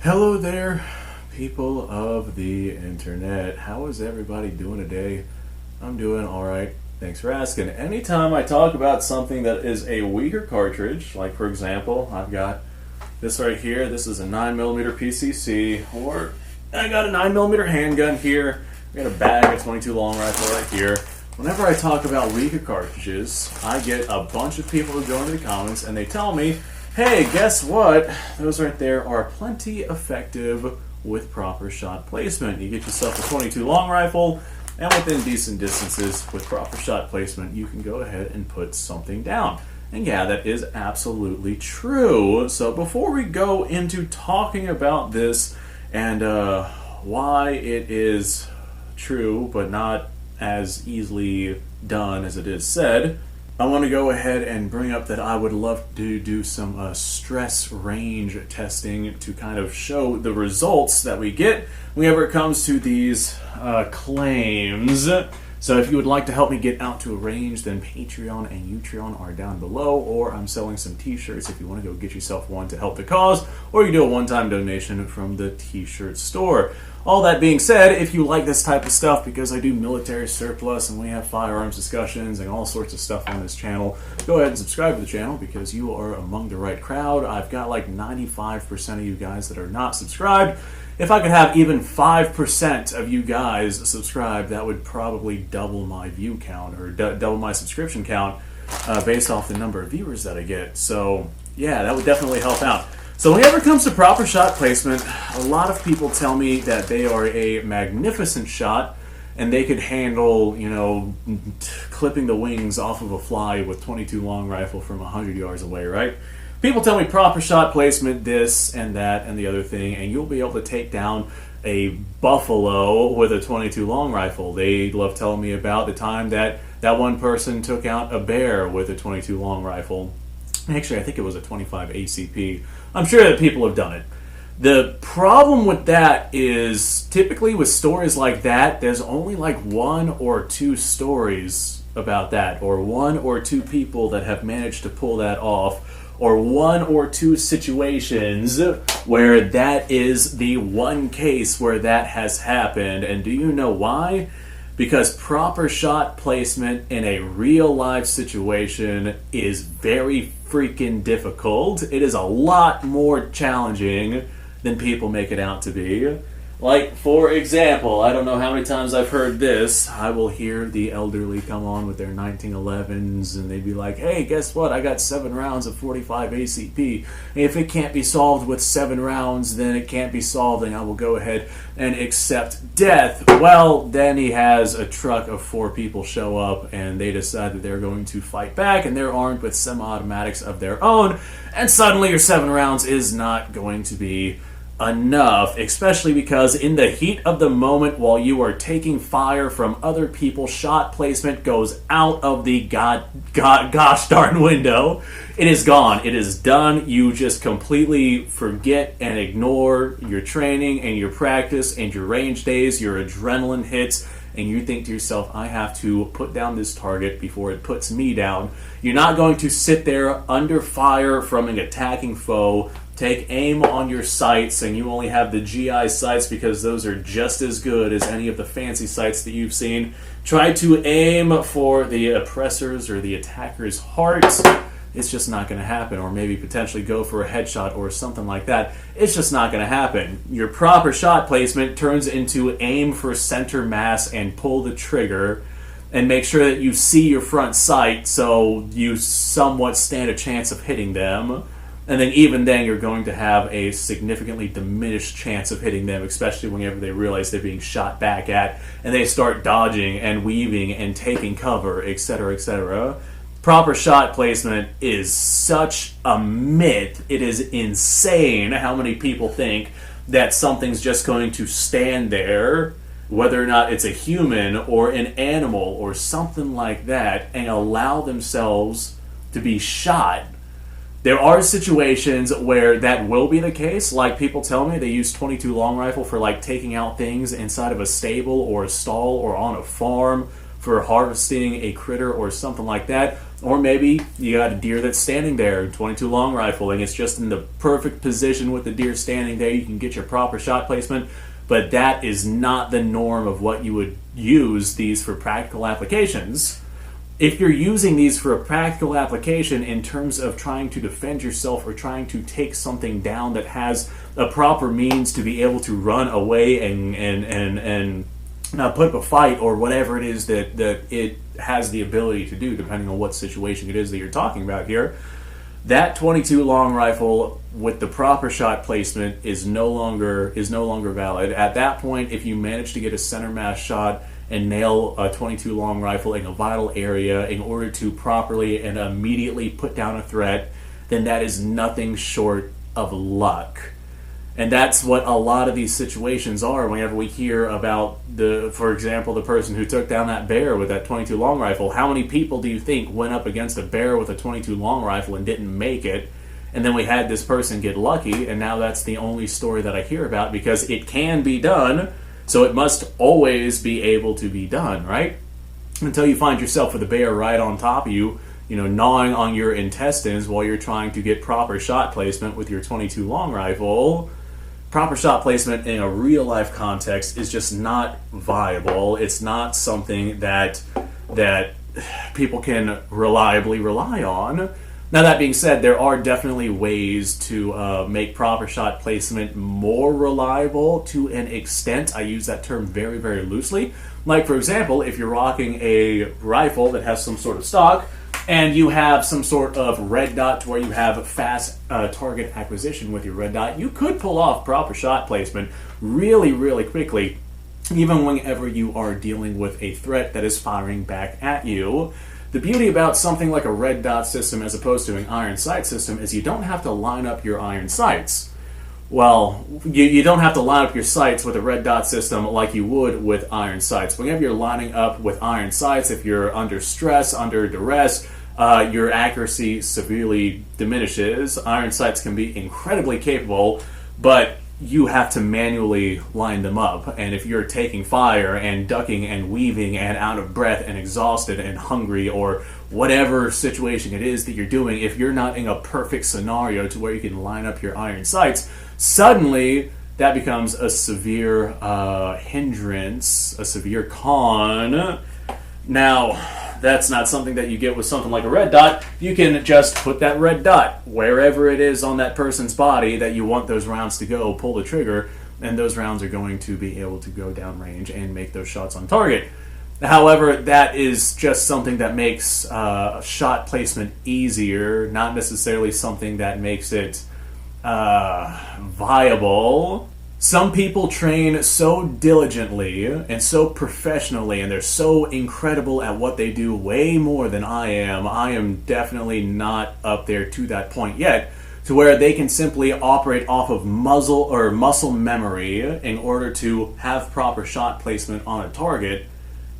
Hello there, people of the internet. How is everybody doing today? I'm doing alright. Thanks for asking. Anytime I talk about something that is a weaker cartridge, like for example, I've got this right here. This is a 9mm PCC, or I got a 9mm handgun here. I got a bag of 22 long rifle right here. Whenever I talk about weaker cartridges, I get a bunch of people who go into the comments and they tell me, hey, guess what? Those right there are plenty effective with proper shot placement. You get yourself a 22 long rifle, and within decent distances, with proper shot placement, you can go ahead and put something down. And yeah, that is absolutely true. So before we go into talking about this and why it is true but not as easily done as it is said, I want to go ahead and bring up that I would love to do some stress range testing to kind of show the results that we get whenever it comes to these claims. So if you would like to help me get out to a range, then Patreon and Utreon are down below, or I'm selling some t-shirts if you want to go get yourself one to help the cause, or you do a one-time donation from the t-shirt store. All that being said, if you like this type of stuff, because I do military surplus and we have firearms discussions and all sorts of stuff on this channel, go ahead and subscribe to the channel because you are among the right crowd. I've got like 95% of you guys that are not subscribed. If I could have even 5% of you guys subscribe, that would probably double my view count, or double my subscription count based off the number of viewers that I get. So yeah, that would definitely help out. So whenever it comes to proper shot placement, a lot of people tell me that they are a magnificent shot and they could handle, you know, clipping the wings off of a fly with 22 long rifle from 100 yards away, right? People tell me proper shot placement, this and that and the other thing, and you'll be able to take down a buffalo with a 22 long rifle. They love telling me about the time that one person took out a bear with a 22 long rifle. Actually, I think it was a 25 ACP. I'm sure that people have done it. The problem with that is typically with stories like that, there's only like one or two stories about that, or one or two people that have managed to pull that off, or one or two situations where that is the one case where that has happened. And do you know why? Because proper shot placement in a real life situation is very freaking difficult. It is a lot more challenging than people make it out to be. Like, for example, I don't know how many times I've heard this. I will hear the elderly come on with their 1911s and they'd be like, hey, guess what? I got 7 rounds of 45 ACP. If it can't be solved with 7 rounds, then it can't be solved and I will go ahead and accept death. Well, then he has a truck of 4 people show up and they decide that they're going to fight back and they're armed with semi-automatics of their own, and suddenly your 7 rounds is not going to be enough, especially because in the heat of the moment while you are taking fire from other people, shot placement goes out of the gosh darn window. It is gone. It is done. You just completely forget and ignore your training and your practice and your range days, your adrenaline hits, and you think to yourself, I have to put down this target before it puts me down. You're not going to sit there under fire from an attacking foe, take aim on your sights, and you only have the GI sights because those are just as good as any of the fancy sights that you've seen. Try to aim for the oppressor's or the attacker's hearts. It's just not going to happen. Or maybe potentially go for a headshot or something like that. It's just not going to happen. Your proper shot placement turns into aim for center mass and pull the trigger and make sure that you see your front sight so you somewhat stand a chance of hitting them. And then even then, you're going to have a significantly diminished chance of hitting them, especially whenever they realize they're being shot back at, and they start dodging and weaving and taking cover, etc., etc. Proper shot placement is such a myth. It is insane how many people think that something's just going to stand there, whether or not it's a human or an animal or something like that, and allow themselves to be shot. There are situations where that will be the case. Like people tell me they use 22 long rifle for like taking out things inside of a stable or a stall or on a farm for harvesting a critter or something like that. Or maybe you got a deer that's standing there, 22 long rifle, and it's just in the perfect position with the deer standing there. You can get your proper shot placement, but that is not the norm of what you would use these for practical applications. If you're using these for a practical application in terms of trying to defend yourself or trying to take something down that has a proper means to be able to run away and put up a fight or whatever it is that it has the ability to do, depending on what situation it is that you're talking about here, that 22 long rifle with the proper shot placement is no longer valid. At that point, if you manage to get a center mass shot and nail a 22 long rifle in a vital area in order to properly and immediately put down a threat, then that is nothing short of luck. And that's what a lot of these situations are whenever we hear about, for example, the person who took down that bear with that 22 long rifle. How many people do you think went up against a bear with a 22 long rifle and didn't make it? And then we had this person get lucky, and now that's the only story that I hear about because it can be done, so it must always be able to be done, right? Until you find yourself with a bear right on top of you, gnawing on your intestines while you're trying to get proper shot placement with your 22 long rifle. Proper shot placement in a real life context is just not viable. It's not something that people can reliably rely on. Now, that being said, there are definitely ways to make proper shot placement more reliable to an extent. I use that term very, very loosely. Like, for example, if you're rocking a rifle that has some sort of stock, and you have some sort of red dot to where you have fast target acquisition with your red dot, you could pull off proper shot placement really, really quickly, even whenever you are dealing with a threat that is firing back at you. The beauty about something like a red dot system as opposed to an iron sight system is you don't have to line up your iron sights. Well, you don't have to line up your sights with a red dot system like you would with iron sights. Whenever you're lining up with iron sights, if you're under stress, under duress, your accuracy severely diminishes. Iron sights can be incredibly capable, but you have to manually line them up. And if you're taking fire and ducking and weaving and out of breath and exhausted and hungry or whatever situation it is that you're doing, if you're not in a perfect scenario to where you can line up your iron sights, suddenly that becomes a severe hindrance, a severe con. Now, that's not something that you get with something like a red dot. You can just put that red dot wherever it is on that person's body that you want those rounds to go, pull the trigger, and those rounds are going to be able to go downrange and make those shots on target. However, that is just something that makes shot placement easier, not necessarily something that makes it viable. Some people train so diligently and so professionally, and they're so incredible at what they do, way more than I am. I am definitely not up there to that point yet, to where they can simply operate off of muscle memory in order to have proper shot placement on a target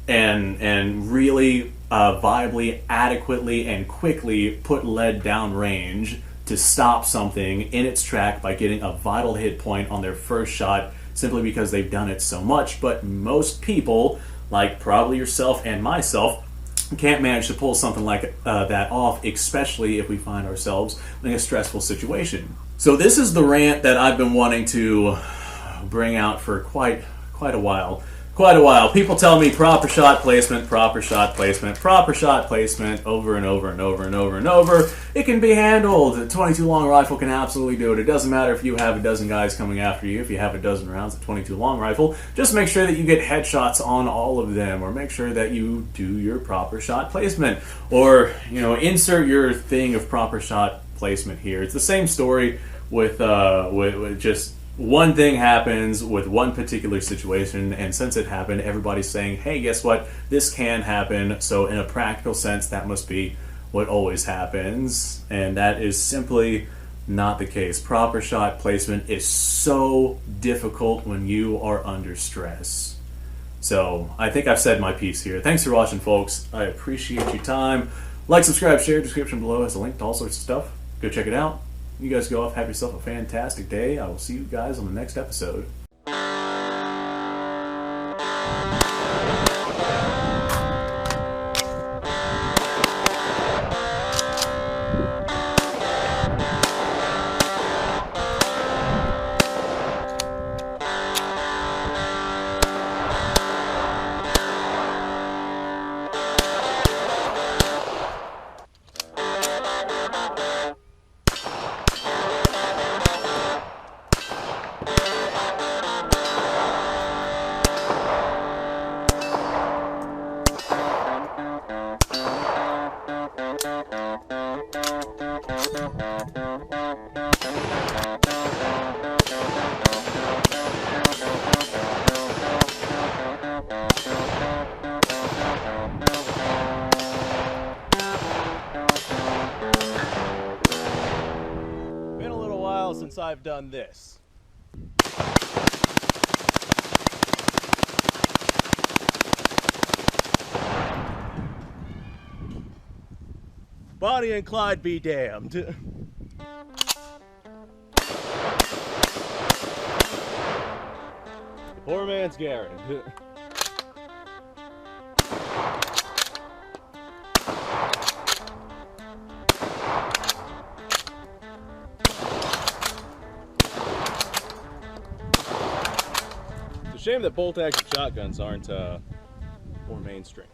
and really viably, adequately, and quickly put lead down range to stop something in its track by getting a vital hit point on their first shot simply because they've done it so much. But most people, like probably yourself and myself, can't manage to pull something like that off, especially if we find ourselves in a stressful situation. So this is the rant that I've been wanting to bring out for quite a while. People tell me proper shot placement, proper shot placement, proper shot placement over and over and over and over and over. It can be handled. A 22 long rifle can absolutely do it. It doesn't matter if you have a dozen guys coming after you, if you have a dozen rounds of 22 long rifle. Just make sure that you get headshots on all of them, or make sure that you do your proper shot placement, or insert your thing of proper shot placement here. It's the same story with just one thing happens with one particular situation, and since it happened, everybody's saying, hey, guess what? This can happen, so in a practical sense, that must be what always happens, and that is simply not the case. Proper shot placement is so difficult when you are under stress. So, I think I've said my piece here. Thanks for watching, folks. I appreciate your time. Like, subscribe, share. Description below has a link to all sorts of stuff. Go check it out. You guys go off, have yourself a fantastic day. I will see you guys on the next episode. since I've done this. Bonnie and Clyde be damned. The poor man's Garrett. It's a shame that bolt-action shotguns aren't more mainstream.